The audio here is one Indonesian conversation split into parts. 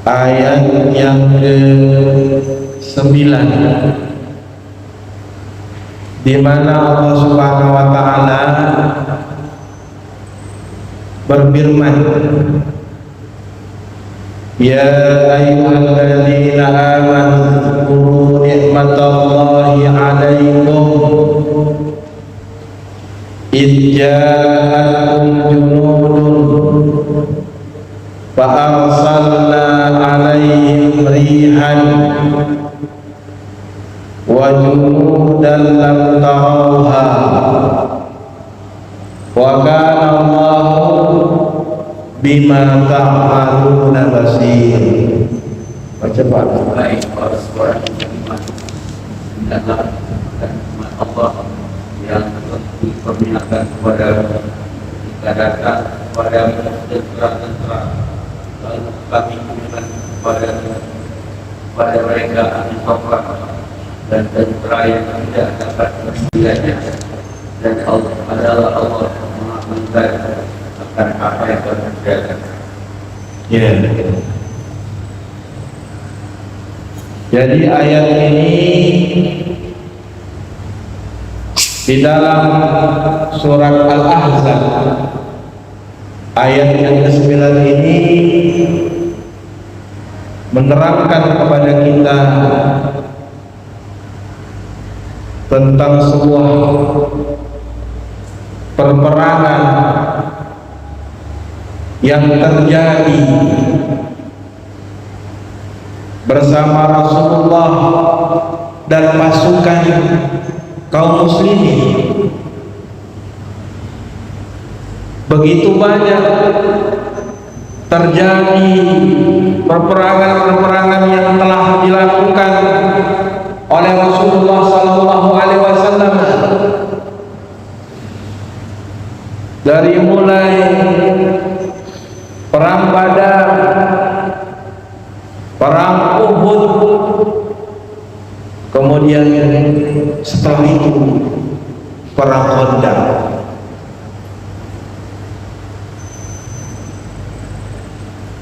ayat yang ke-9, di mana Allah Subhanahu wa taala berfirman, ya ayyuhalladzina amanu dzkuru ni'matallahi 'alaikum idh ja'akum junudun fa arsalna 'alaihim rihan wa junudan lam tarawha wa kana Allahu bima ta'maluna basir. Baca Pak. Baik, orang Allah yang diperlihatkan kepada kita datang kepada tentera-tentera, lalu kami berikan kepada mereka al-Qur'an dan tentera yang tidak dapat bersenjata, dan Allah adalah Allah mengamankan akan apa yang terjadi. Ya. Jadi ayat ini di dalam surat Al-Ahzab ayat yang ke-9 ini menerangkan kepada kita tentang sebuah perperangan yang terjadi bersama Rasulullah dan pasukan kaum muslimin. Begitu banyak terjadi peperangan-peperangan yang telah dilakukan oleh Rasulullah sallallahu alaihi wasallam, dari mulai perang Badar, perang Uhud, kemudian setelah itu perang Khandaq.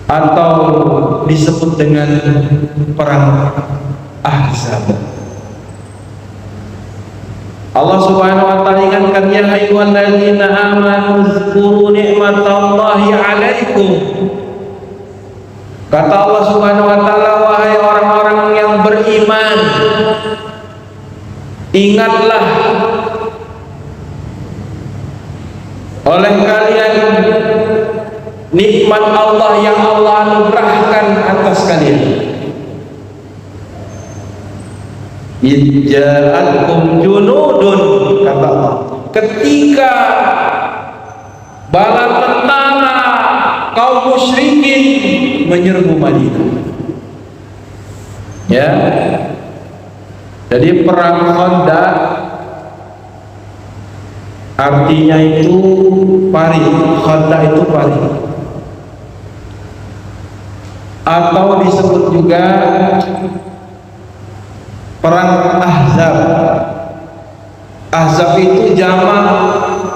Atau disebut dengan perang Ahzab. Allah Subhanahu wa taala ingatkan, ya ayyuhalladzina amanu dzkuru ni'matallahi 'alaikum. Kata Allah Subhanahu wa taala, wahai orang-orang yang beriman, ingatlah oleh kalian nikmat Allah yang Allah anugerahkan atas kalian. Ija'atkum junudun, kata Allah, ketika bala tentara kaum musyrikin menyerbu Madinah. Ya. Jadi perang Khandaq artinya itu parit. Khandaq itu parit, atau disebut juga perang Ahzab. Ahzab itu jamak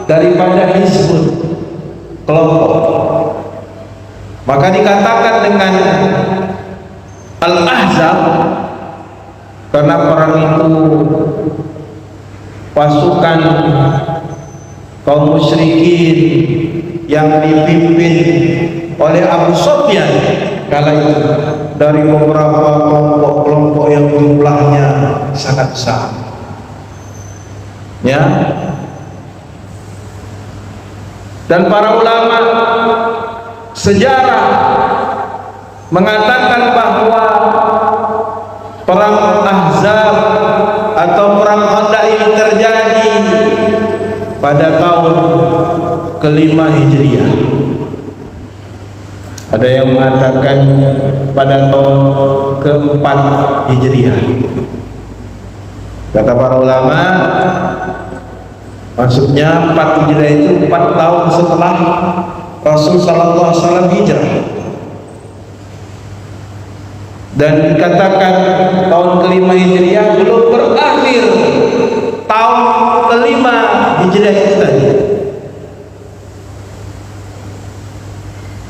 daripada hizbun, kelompok. Maka dikatakan dengan Al-Ahzab karena perang itu pasukan kaum musyrikin yang dipimpin oleh Abu Sufyan kala itu dari beberapa kelompok-kelompok yang jumlahnya sangat besar. Ya. Dan para ulama sejarah mengatakan bahwa perang Ahzab atau perang Khandaq ini terjadi pada tahun ke-5 Hijriah. Ada yang mengatakan pada tahun ke-4 Hijriah. Kata para ulama, maksudnya 4 Hijriah itu 4 tahun setelah Rasul sallallahu alaihi wasallam hijrah. Dan dikatakan tahun ke-5 Hijriah belum berakhir tahun ke-5 Hijriah itu tadi.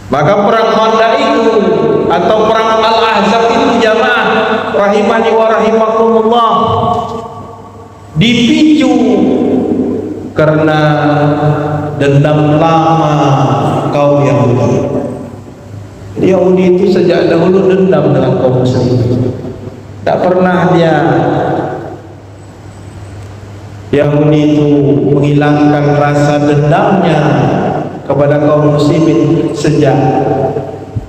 Maka perang Khandaq itu atau perang rahimani wa rahimakumullah, dipicu karena dendam lama kaum Yahudi. Yahudi itu sejak dahulu dendam dengan kaum muslimin. Tak pernah Yahudi itu menghilangkan rasa dendamnya kepada kaum muslimin sejak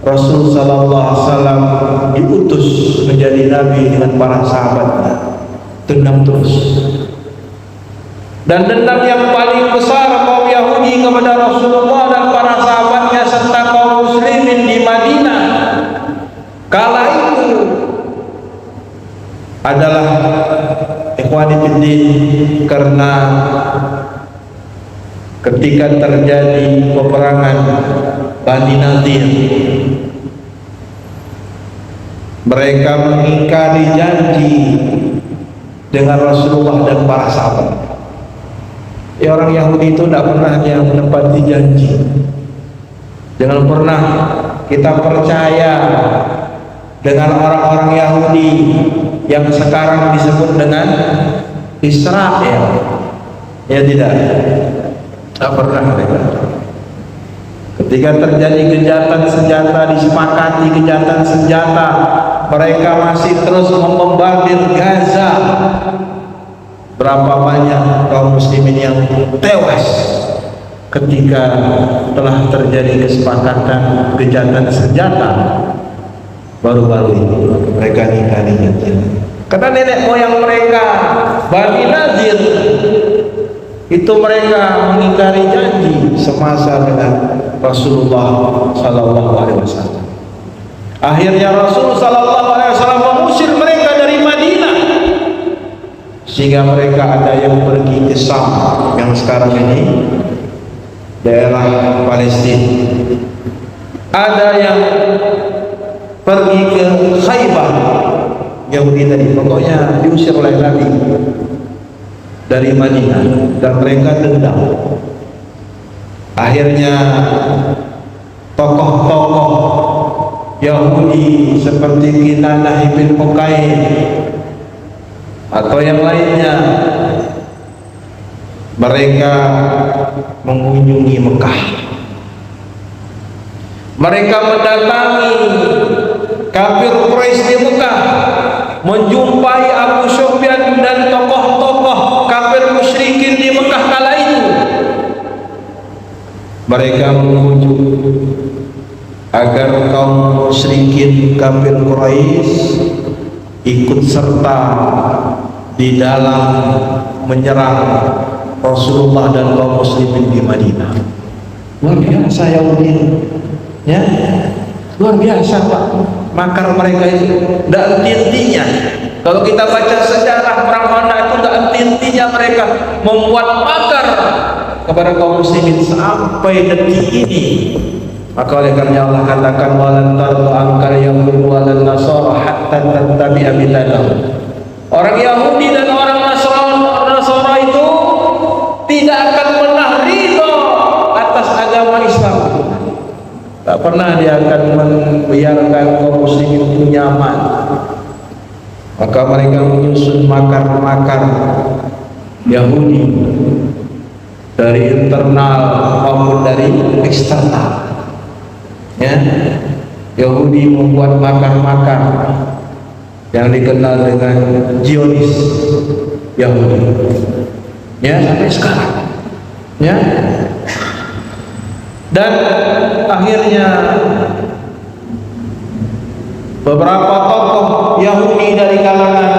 Rasul sallallahu alaihi wasallam diutus menjadi nabi dengan para sahabatnya. Dendam terus. Dan dendam yang paling besar kaum Yahudi kepada Rasulullah dan para sahabatnya serta kaum muslimin di Madinah kala itu adalah ikhwani fiddin, karena ketika terjadi peperangan Bani Nadir, mereka mengingkari janji dengan Rasulullah dan para sahabat. Orang Yahudi itu tidak pernah yang menepati janji. Jangan pernah kita percaya dengan orang-orang Yahudi yang sekarang disebut dengan Israel. Ya tidak pernah mereka. Ketika terjadi gencatan senjata, disepakati gencatan senjata, mereka masih terus membombardir Gaza. Berapa banyak kaum muslimin yang tewas ketika telah terjadi kesepakatan gencatan senjata baru-baru ini. Mereka ingkarinya. Karena nenek moyang mereka Bani Nadir itu mereka mengingkari janji semasa dengan Rasulullah sallallahu alaihi wasallam. Akhirnya Rasul sallallahu alaihi wasallam mengusir mereka dari Madinah, sehingga mereka ada yang pergi ke Syam yang sekarang ini daerah Palestina, ada yang pergi ke Khaybar, Yahudi tadi. Pokoknya diusir oleh Nabi dari Madinah dan mereka dendam. Akhirnya tokoh-tokoh Yahudi seperti Kinanah bin Uqail atau yang lainnya, mereka mengunjungi Mekah. Mereka mendatangi kafir Quraisy di Mekah, menjumpai Abu Sufyan dan tokoh-tokoh kafir musyrikin di Mekah kala itu. Mereka mengujuk agar kaum musyrikin kafir Quraisy ikut serta di dalam menyerang Rasulullah dan kaum muslimin di Madinah. Luar biasa Yahudi, ya, luar biasa Pak. Makar mereka itu tidak henti-hentinya. Kalau kita baca sejarah perang Khandaq itu tidak henti-hentinya mereka membuat makar kepada kaum muslimin sampai detik ini. Maka oleh karena Allah katakan walan tardu ankal yahud walan nasara hatta tattabi'a millatahum. Orang Yahudi dan orang Nasara itu tidak akan pernah ridho atas agama Islam. Tak pernah dia akan membiarkan kaum muslimin itu nyaman. Maka mereka menyusun makar-makar Yahudi dari internal maupun dari eksternal. Ya, Yahudi membuat makar-makar yang dikenal dengan Zionis Yahudi. Ya, sampai sekarang. Ya. Dan akhirnya beberapa tokoh Yahudi dari kalangan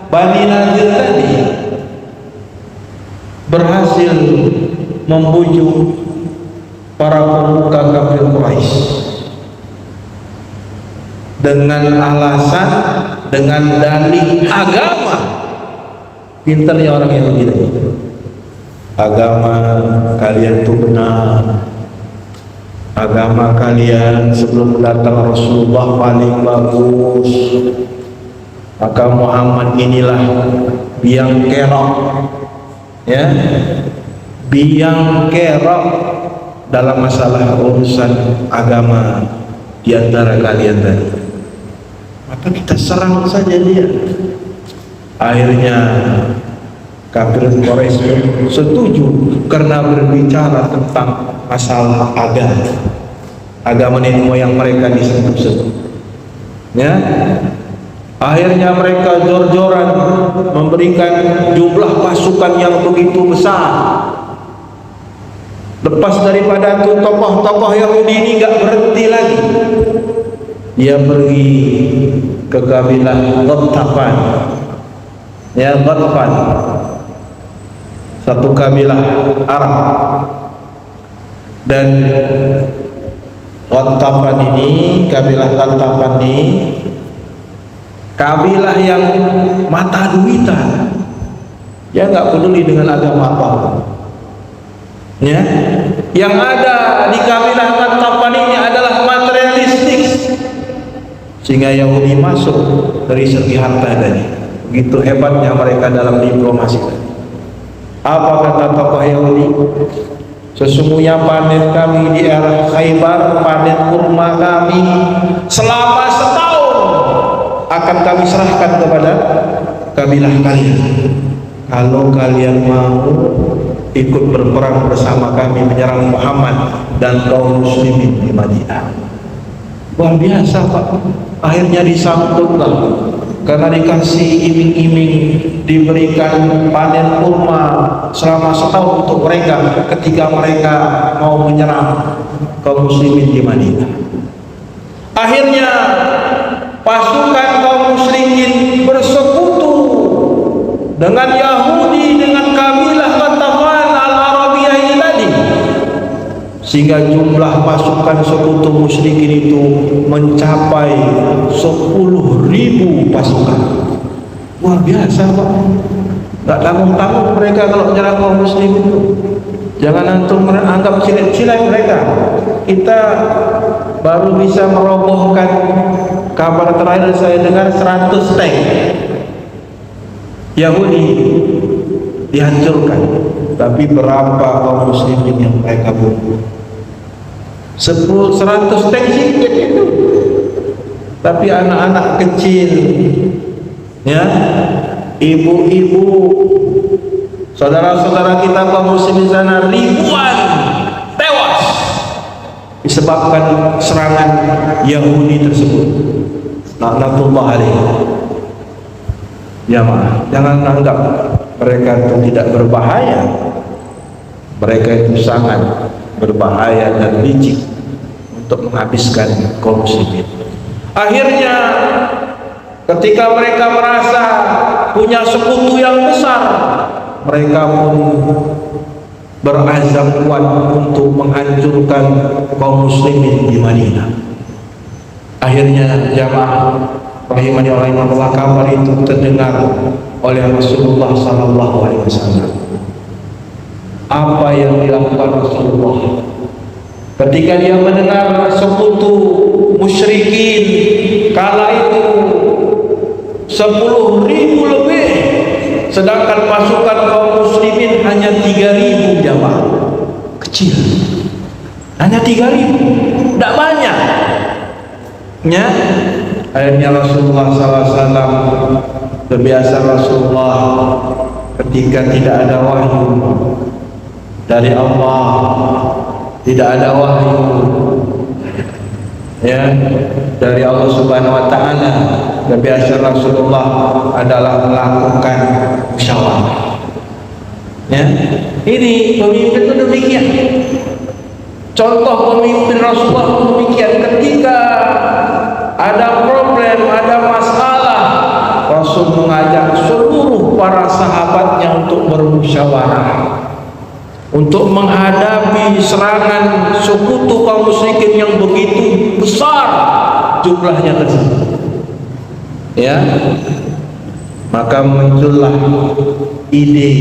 Bani Nadir tadi berhasil membujuk para pemuka kafir Quraisy dengan alasan, dengan dalih agama. Pinternya orang Yahudi tadi. Agama kalian itu benar. Agama kalian sebelum datang Rasulullah paling bagus. Maka Muhammad inilah biang kerok, ya, biang kerok dalam masalah urusan agama di antara kalian tadi. maka kita serang saja dia. Akhirnya kafir Quraisy setuju karena berbicara tentang masalah agama nenek moyang mereka disentuh-sentuh. Ya, akhirnya mereka jor-joran memberikan jumlah pasukan yang begitu besar. Lepas daripada itu tokoh-tokoh Yahudi ini gak berhenti lagi. Dia pergi ke kabilah Ghatafan. Ya, Ghatafan, satu kabilah Arab. Dan Ghatafan ini, kabilah Ghatafan ini kabilah yang mata duitan. Dia nggak peduli dengan agama apa. Ya, yang ada di kabilah Ghatafan ini adalah materialistik, sehingga Yahudi masuk dari segi harta tadi. Begitu hebatnya mereka dalam diplomasi. Apa kata tokoh Yahudi? Sesungguhnya panen kami di era Khaybar, panen kurma kami selama setahun akan kami serahkan kepada kabilah kalian. Kalau kalian mau ikut berperang bersama kami menyerang Muhammad dan kaum muslimin di Madinah. Luar biasa, Pak. Akhirnya disambutlah, karena dikasih iming-iming, diberikan panen kurma selama setahun untuk mereka ketika mereka mau menyerang kaum muslimin di Madinah. Akhirnya pasukan kaum muslimin bersekutu dengan Yahudi, dengan kabilah Ghatafan al-Arabiyah ini tadi, sehingga jumlah pasukan sekutu musyrikin itu mencapai 10.000 pasukan. Luar biasa, Pak. Gak tanggung-tanggung mereka kalau menyerang kaum muslimin. Jangan antum anggap cilik-cilik mereka. Kita baru bisa merobohkan, kabar terakhir saya dengar 100 tank Yahudi dihancurkan. Tapi berapa kaum muslimin yang mereka bunuh? 100 tank sedikit itu. Tapi anak-anak kecil, ya, ibu-ibu, saudara-saudara kita kaum muslimin sana ribuan tewas disebabkan serangan Yahudi tersebut. Laknatullah alaihi. Jamaah, jangan anggap mereka itu tidak berbahaya. Mereka itu sangat berbahaya dan licik untuk menghabiskan kaum muslimin. Akhirnya ketika mereka merasa punya sekutu yang besar, mereka pun berazam kuat untuk menghancurkan kaum muslimin di Madinah. Akhirnya jamaah rahimani Allah, kabar itu terdengar oleh Rasulullah SAW. Apa yang dilakukan Rasulullah ketika dia mendengar sekutu musyrikin kala itu 10.000 lebih, sedangkan pasukan kaum muslimin hanya 3.000 jamaah, kecil, hanya 3.000, tidak banyak. Ya, akhirnya Rasulullah SAW, terbiasa Rasulullah ketika tidak ada wahyu dari Allah, tidak ada wahyu ya dari Allah Subhanahu wa taala, terbiasa Rasulullah adalah melakukan musyawarah. Ya, ini pemimpin itu demikian. Contoh pemimpin Rasulullah demikian, ketika ada problem, ada masalah, Rasul mengajak seluruh para sahabatnya untuk bermusyawarah untuk menghadapi serangan sekutu kaum musyrikin yang begitu besar jumlahnya tersebut. Ya, maka muncullah ide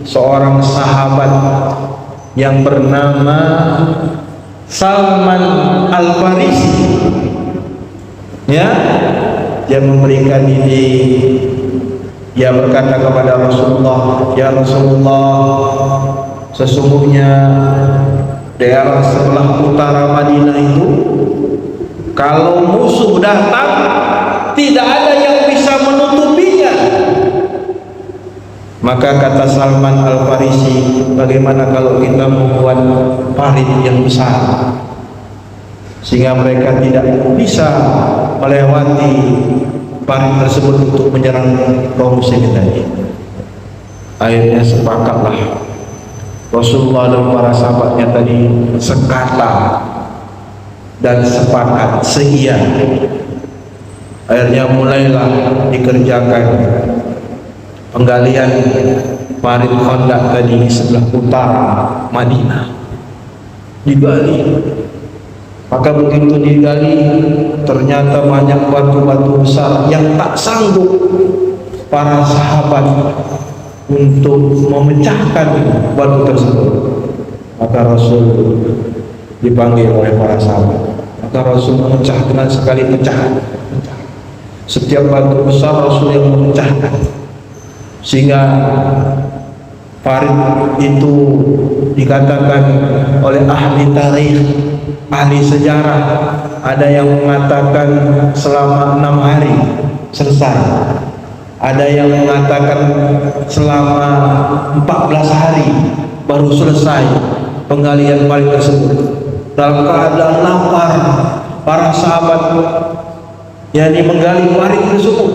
seorang sahabat yang bernama Salman Al-Farisi. Ya, dia memberikan ide. Dia berkata kepada Rasulullah, "Ya Rasulullah, sesungguhnya daerah sebelah utara Madinah itu, kalau musuh datang tidak ada yang bisa menutupinya. Maka kata Salman Al-Farisi, bagaimana kalau kita membuat parit yang besar sehingga mereka tidak bisa melewati parit tersebut untuk menyerang kaum muslimin tadi. Akhirnya sepakatlah Rasulullah dan para sahabatnya tadi sekata dan sepakat seia. Akhirnya mulailah dikerjakan penggalian parit Khandaq tadi di sebelah utara Madinah, digali. Maka begitu digali, ternyata banyak batu-batu besar yang tak sanggup para sahabat untuk memecahkan batu tersebut. Maka Rasul dipanggil oleh para sahabat. Maka Rasul memecah dengan sekali pecahan. Setiap batu besar Rasul yang memecahkan, sehingga parit itu dikatakan oleh ahli tarikh, ahli sejarah, ada yang mengatakan selama 6 hari selesai, ada yang mengatakan selama 14 hari baru selesai penggalian parit tersebut. Dalam keadaan lapar, para sahabat yakni menggali parit tersebut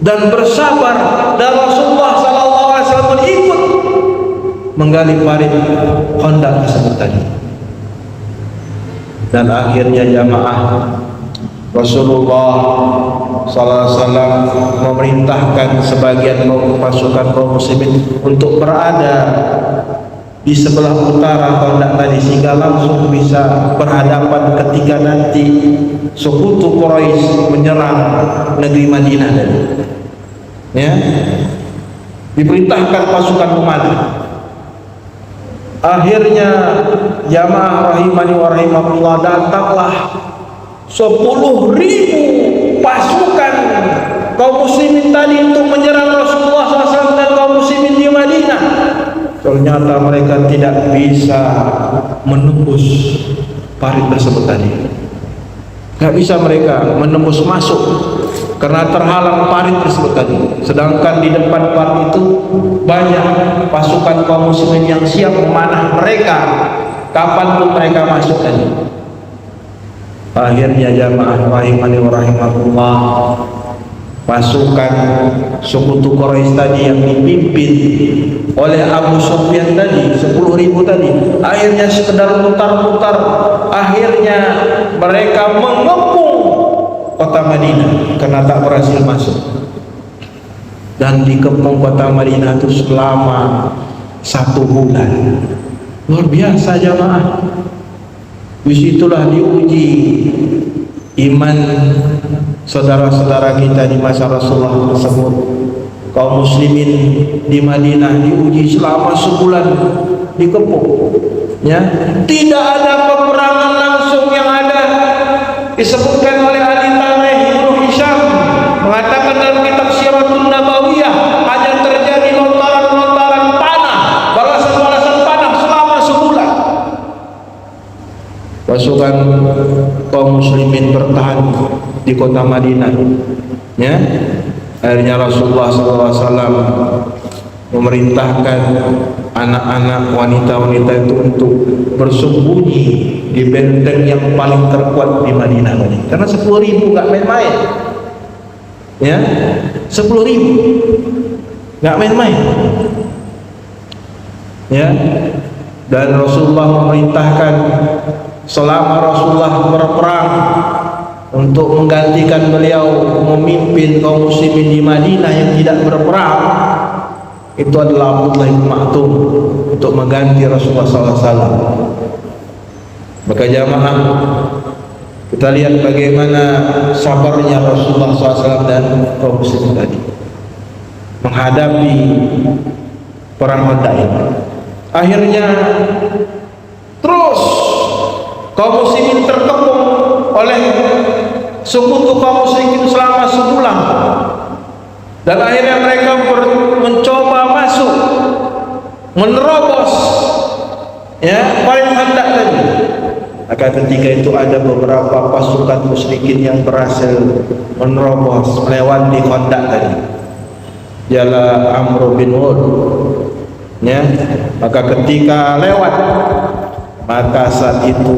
dan bersabar, dan Rasulullah SAW ikut menggali parit Khandaq tersebut tadi. Dan akhirnya jamaah, Rasulullah SAW memerintahkan sebagian pasukan kaum muslimin untuk berada di sebelah utara Khandaq tadi, sehingga langsung bisa berhadapan ketika nanti sekutu Quraisy menyerang negeri Madinah tadi. Ya, diperintahkan pasukan memandu. Akhirnya jamaah rahimani wa rahimakumullah, datanglah 10.000 pasukan kaum muslimin tadi untuk menyerang Rasulullah SAW dan kaum muslimin di Madinah. Ternyata mereka tidak bisa menembus parit tersebut tadi. Tidak bisa mereka menembus masuk karena terhalang parit tersebut tadi. Sedangkan di depan parit itu banyak pasukan kaum muslimin yang siap memanah mereka kapanpun mereka masuk tadi. Akhirnya jamaah rahimani wa rahimakumullah, pasukan sekutu Quraisy tadi yang dipimpin oleh Abu Sufyan tadi, 10.000 tadi, akhirnya sekedar mutar-mutar, akhirnya mereka mengepung kota Madinah karena tak berhasil masuk. Dan dikepung kota Madinah itu selama 1 bulan. Luar biasa jamaah. Disitulah diuji iman saudara-saudara kita di masa Rasulullah tersebut. Kaum muslimin di Madinah diuji selama sebulan dikepung. Ya, tidak ada peperangan langsung yang ada. Disebutkan oleh ahli tarikh Ibnu Hisham mengatakan dalam kitab Siratun Nabawiyah, hanya terjadi lontaran-lontaran panah, balasan-balasan panah selama sebulan. Pasukan kaum muslimin bertahan di kota Madinah. Ya, akhirnya Rasulullah SAW memerintahkan anak-anak wanita-wanita itu untuk bersembunyi di benteng yang paling terkuat di Madinah tadi. Karena 10.000 nggak main-main. Ya, 10.000 nggak main-main. Ya, dan Rasulullah memerintahkan selama Rasulullah berperang untuk menggantikan beliau memimpin kaum muslimin di Madinah yang tidak berperang, itu adalah Abdullah bin Maktum untuk mengganti Rasulullah SAW. Maka jamaah, kita lihat bagaimana sabarnya Rasulullah SAW dan kaum muslimin tadi menghadapi perang Khandaq ini. Akhirnya terus kaum muslimin terkepung oleh sekutu kaum muslimin selama sebulan, dan akhirnya mereka mencoba masuk, menerobos ya parit Khandaq tadi. Maka ketika itu ada beberapa pasukan musyrikin yang berhasil menerobos melewati Khandaq tadi. Ialah Amr bin Wud. Ya, maka ketika lewat, maka saat itu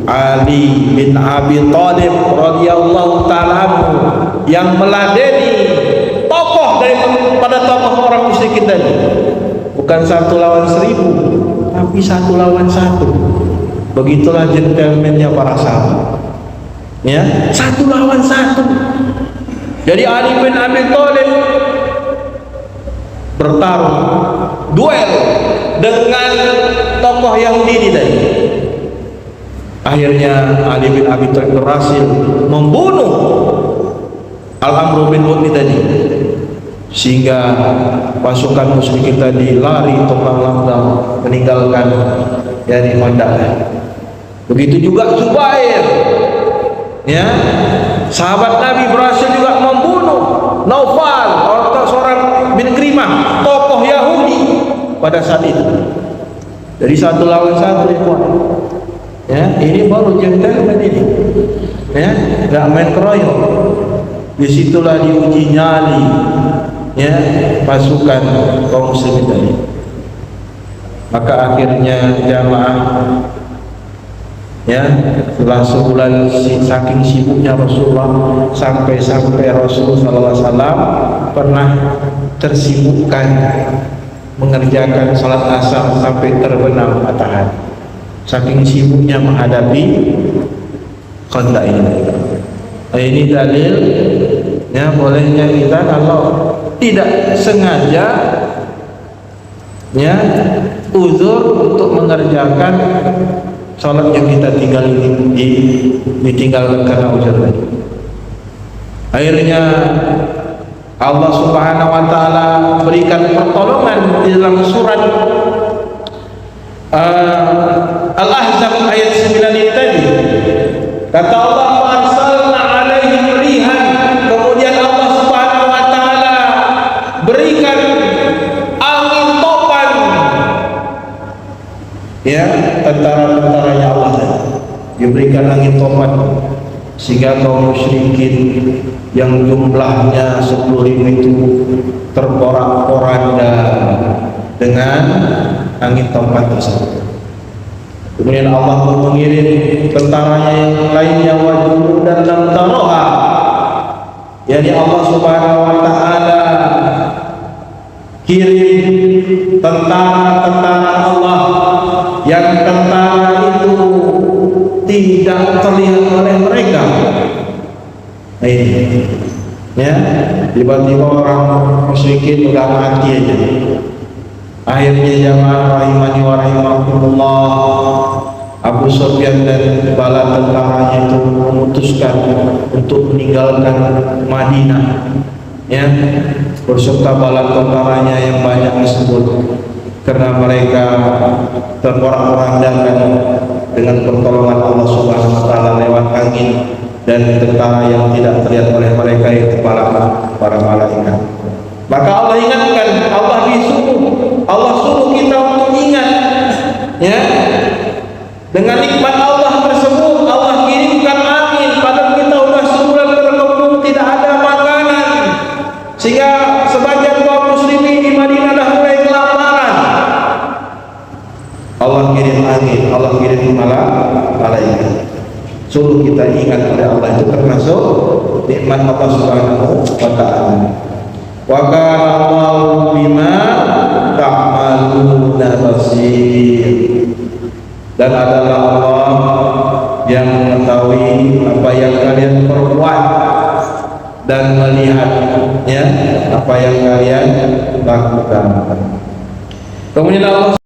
Ali bin Abi Thalib radhiyallahu ta'ala yang meladeni tokoh daripada tokoh orang musyrikin tadi, bukan 1 lawan 1000, tapi 1 lawan 1. Begitulah gentlemannya para sahabat. Ya, 1 lawan 1. Jadi Ali bin Abi Thalib bertarung, duel dengan tokoh Yahudi ini tadi. Akhirnya Ali bin Abi Thalib berhasil membunuh Al-Amr bin Wud tadi, sehingga pasukan musyrikin tadi lari terbang-terbang meninggalkan dari Khandaq. Begitu juga Zubair, ya, sahabat Nabi berhasil juga membunuh Naufal, seorang bin Krimah, tokoh Yahudi pada saat itu. Jadi 1 lawan 1 ya, ini baru gentleman ini, ya, nggak main keroyok. Disitulah diuji nyali, ya, pasukan kaum muslimin tadi. Maka akhirnya jamaah, ya, setelah sebulan saking sibuknya Rasulullah, sampai Rasulullah SAW pernah tersibukkan mengerjakan salat asar sampai terbenam matahari, saking sibuknya menghadapi Khandaq ini. Ini dalil, ya, bolehnya kita kalau tidak sengaja, ya, uzur untuk mengerjakan salat yang kita ditinggalkan karena uzur tadi. Akhirnya Allah Subhanahu wa taala berikan pertolongan di dalam surat Al-Ahzab ayat 9 ini tadi. Kata Allah, "Arsalna 'alaihim rihan." Kemudian Allah Subhanahu wa taala berikan angin topan, ya, tentara-tentaranya Allah diberikan angin topan, sehingga kaum musyrikin yang jumlahnya 10.000 itu terporak-poranda dengan angin topan tersebut. Kemudian Allah pun mengirim tentaranya yang lainnya, wajib dan lam taroha, yakni Allah Subhanahu wa taala kirim tentara-tentara Allah yang tentara itu tidak terlihat oleh mereka. Ini, ya, tiba-tiba orang musyrikin udah mati aja. Akhirnya jamaah rahimani wa rahimakumullah, Abu Sufyan dan bala tentaranya itu memutuskan untuk meninggalkan Madinah, ya, berserta bala tentaranya yang banyak tersebut, karena mereka terporak-porandakan dengan pertolongan Allah Subhanahu wa taala lewat angin dan tentara yang tidak terlihat oleh mereka, itu para malaikat. Maka Allah ingatkan, Allah suruh kita untuk ingat, ya, dengan nikmat Allah tersebut. Allah kirimkan angin, padahal kita sudah sebulan berkebun tidak ada makanan, sehingga sebagian kaum muslimin di Madinah dah mulai kelaparan. Allah kirim angin, Allah kirim malaikat, suruh kita ingat pada Allah. Itu termasuk nikmat Allah Subhanahu wa taala. Wa kana Allahu bima ta'maluna basir. Dan adalah Allah yang mengetahui apa yang kalian perbuat dan melihat, ya, apa yang kalian lakukan. Kemudian Allah